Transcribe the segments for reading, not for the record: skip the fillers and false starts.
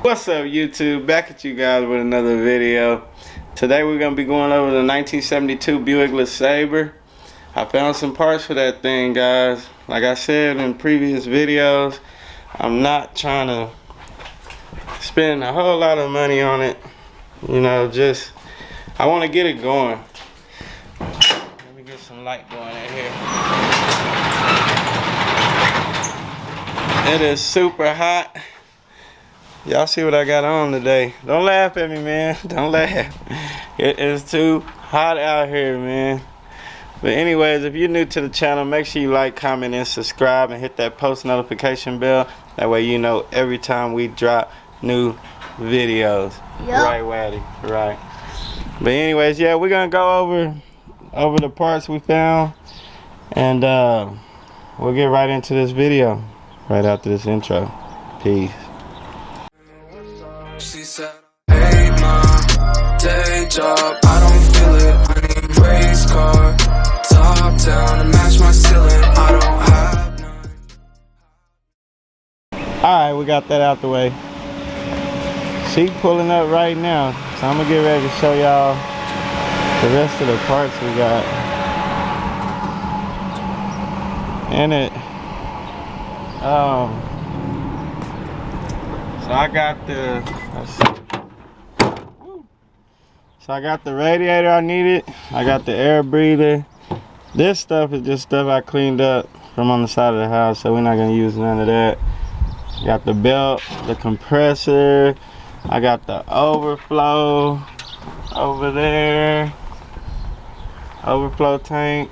What's up, YouTube? Back at you guys with another video. Today we're going to be going over the 1972 Buick LeSabre. I found some parts for that thing, guys. Like I said in previous videos, I'm not trying to spend a whole lot of money on it. You know, just I want to get it going. Let me get some light going in here. It is super hot. Y'all see what I got on today. Don't laugh at me, man. Don't laugh. It is too hot out here, man. But anyways, if you're new to the channel, make sure you like, comment, and subscribe, and hit that post notification bell. That way you know every time we drop new videos. Yep. Right, Waddy? Right. But anyways, yeah, we're gonna go over the parts we found, and we'll get right into this video right after this intro. Peace. She said, hey mom, day job, I don't feel it. I need race car, top down to match my ceiling. I don't have none. Alright, we got that out the way. She pulling up right now, so I'm gonna get ready to show y'all the rest of the parts we got in it. So I got the, so I got the radiator I needed. I got the air breather. This stuff is just stuff I cleaned up from on the side of the house, so we're not gonna use none of that. Got the belt, the compressor. I got the overflow over there, overflow tank.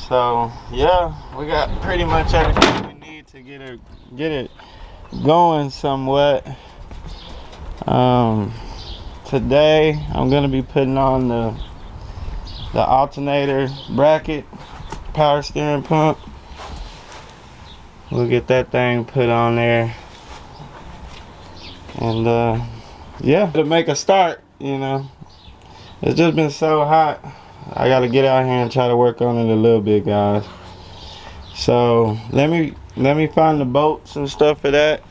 So yeah, we got pretty much everything we need to get it going somewhat. Today I'm gonna be putting on the alternator bracket, power steering pump. We'll get that thing put on there, and yeah, to make a start. You know, it's just been so hot. I gotta get out here and try to work on it a little bit, guys. So let me find the bolts and stuff for that,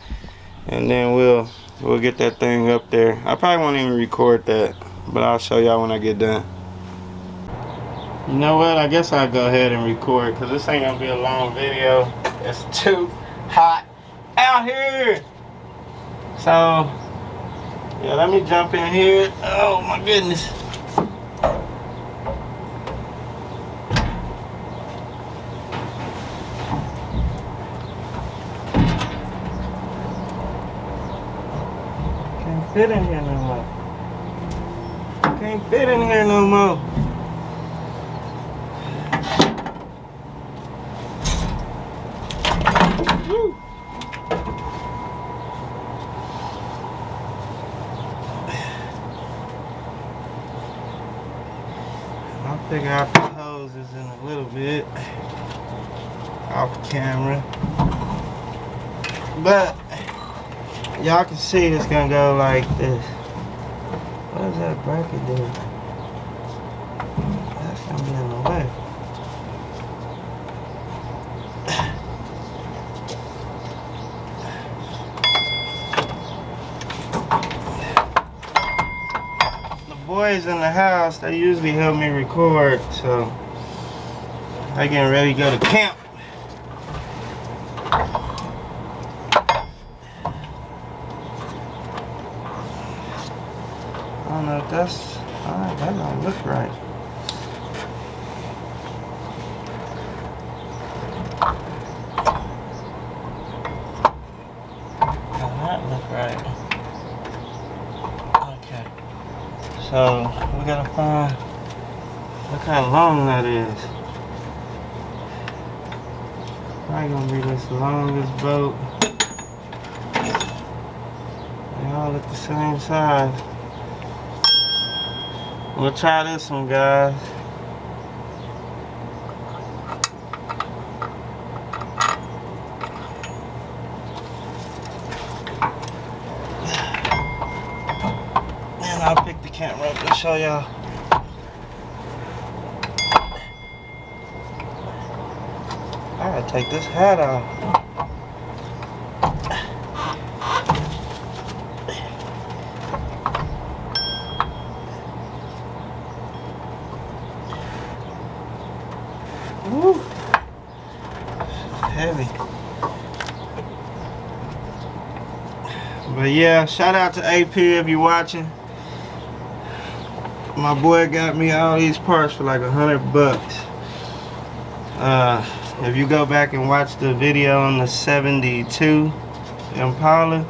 and then we'll get that thing up there. I probably won't even record that, but I'll show y'all when I get done. You know what? I guess I'll go ahead and record, because this ain't gonna be a long video. It's too hot out here. So yeah, let me jump in here. Oh my goodness. Can't fit in here no more. Can't fit in here no more. Woo. I'll figure out the hoses in a little bit off camera, but y'all can see it's gonna go like this. What does that bracket do? That's gonna be in the way. The boys in the house, they usually help me record, so they getting ready to go to camp. I don't know if that's alright. That don't look right. Does not look right. Okay. So we gotta find. Look how long that is. Probably gonna be this longest boat. They all look the same size. We'll try this one, guys. And I'll pick the camera up to show y'all. I gotta take this hat off. heavy. But yeah, shout out to AP if you're watching. My boy got me all these parts for like $100. If you go back and watch the video on the 72 Impala,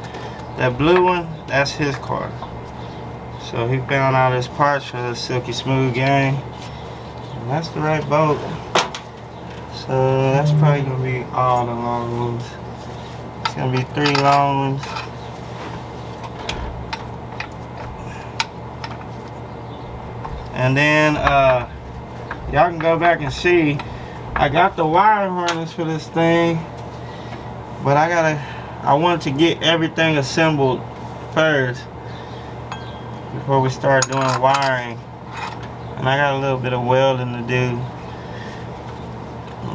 that blue one, that's his car. So he found all his parts for the Silky Smooth gang. And that's the right boat. So that's probably gonna be all the long ones. It's gonna be 3 long ones. And then y'all can go back and see, I got the wire harness for this thing, but I want to get everything assembled first before we start doing wiring. And I got a little bit of welding to do,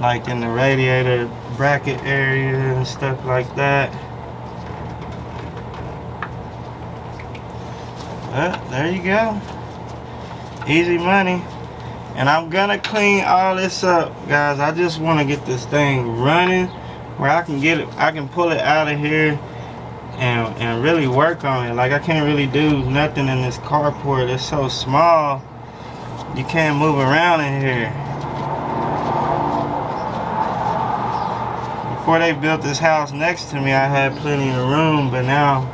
like in the radiator bracket area and stuff like that. There you go. Easy money. And I'm gonna clean all this up, guys. I just want to get this thing running where I can get it, I can pull it out of here and really work on it. Like, I can't really do nothing in this carport. It's so small, you can't move around in here. Before they built this house next to me, I had plenty of room, but now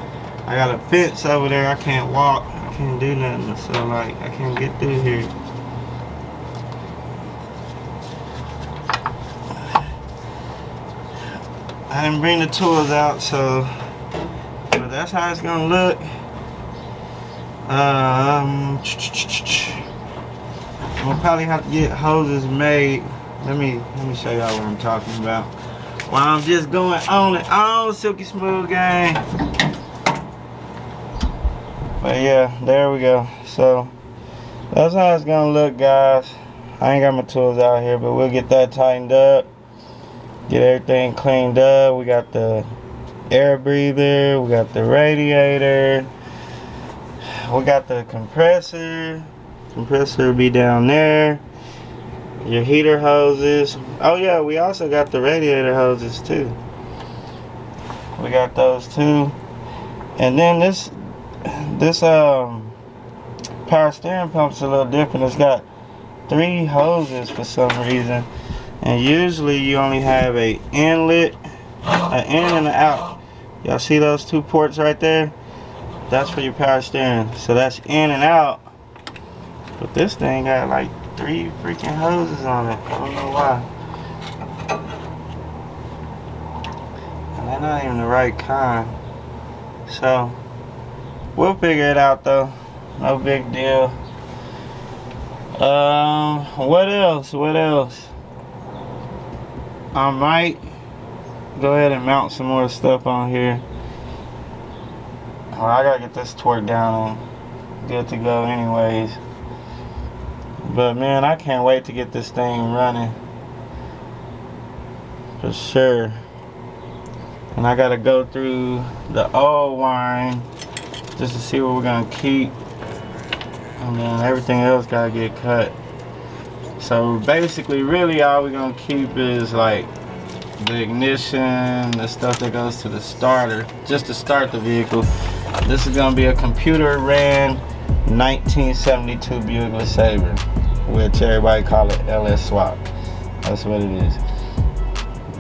I got a fence over there. I can't walk, I can't do nothing, so like I can't get through here. I didn't bring the tools out, so but that's how it's gonna look. I'm gonna probably have to get hoses made. Let me show y'all what I'm talking about. While I'm just going on and on, Silky Smooth gang. But yeah, there we go. So that's how it's gonna look, guys. I ain't got my tools out here, but we'll get that tightened up. Get everything cleaned up. We got the air breather, we got the radiator, we got the compressor. Compressor will be down there. Your heater hoses. Oh yeah, we also got the radiator hoses too. We got those too. And then this power steering pump's a little different. It's got 3 hoses for some reason. And usually you only have a inlet, an in and an out. Y'all see those 2 ports right there? That's for your power steering. So that's in and out. But this thing got like 3 freaking hoses on it. I don't know why. And they're not even the right kind. So we'll figure it out though. No big deal. What else? What else? I might go ahead and mount some more stuff on here. Well, I gotta get this torque down and good to go anyways. But man, I can't wait to get this thing running for sure. And I gotta go through the old wiring just to see what we're gonna keep, and then everything else gotta get cut. So basically, really all we're gonna keep is like the ignition, the stuff that goes to the starter, just to start the vehicle. This is gonna be a computer ran 1972 Buick LeSabre, which everybody call it Lsswap. That's what it is.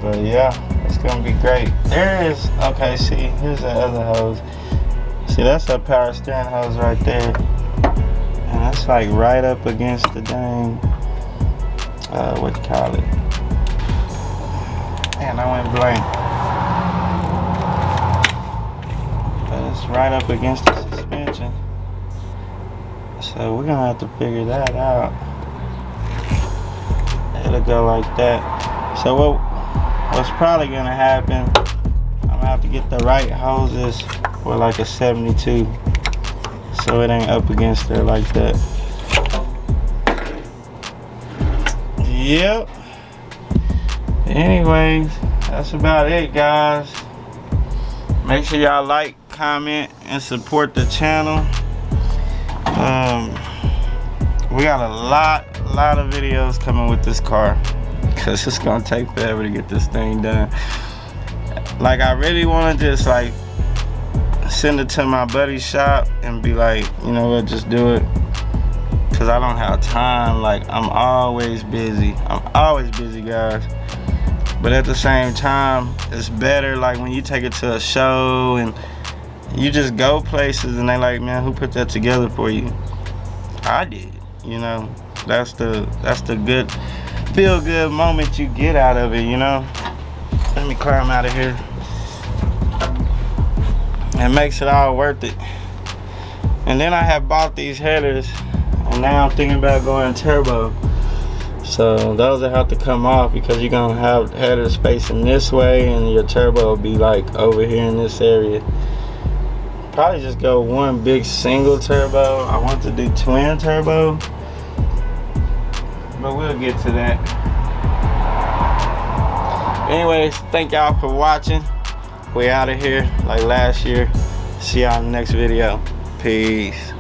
But yeah, it's gonna be great. There is, okay, see, here's the other hose. See, that's a power steering hose right there. And that's like right up against the dang, what you call it? Man, I went blank. But it's right up against the suspension. So we're gonna have to figure that out. It'll go like that. So what's probably gonna happen, I'm gonna have to get the right hoses for like a 72, so it ain't up against there like that. Yep. Anyways, that's about it, guys. Make sure y'all like, comment, and support the channel. We got a lot of videos coming with this car. because it's gonna take forever to get this thing done. Like, I really want to just like send it to my buddy's shop and be like, you know what, just do it, because I don't have time. Like, I'm always busy, guys. But at the same time, it's better like when you take it to a show and you just go places and they like, man, who put that together for you? I did. You know, that's the good, feel good moment you get out of it, you know. Let me climb out of here. It makes it all worth it. And then I have bought these headers, and now I'm thinking about going turbo. So those will have to come off, because you're gonna have headers facing this way and your turbo will be like over here in this area. Probably just go one big single turbo. I want to do twin turbo, but we'll get to that. Anyways, thank y'all for watching. We out of here like last year. See y'all in the next video. Peace.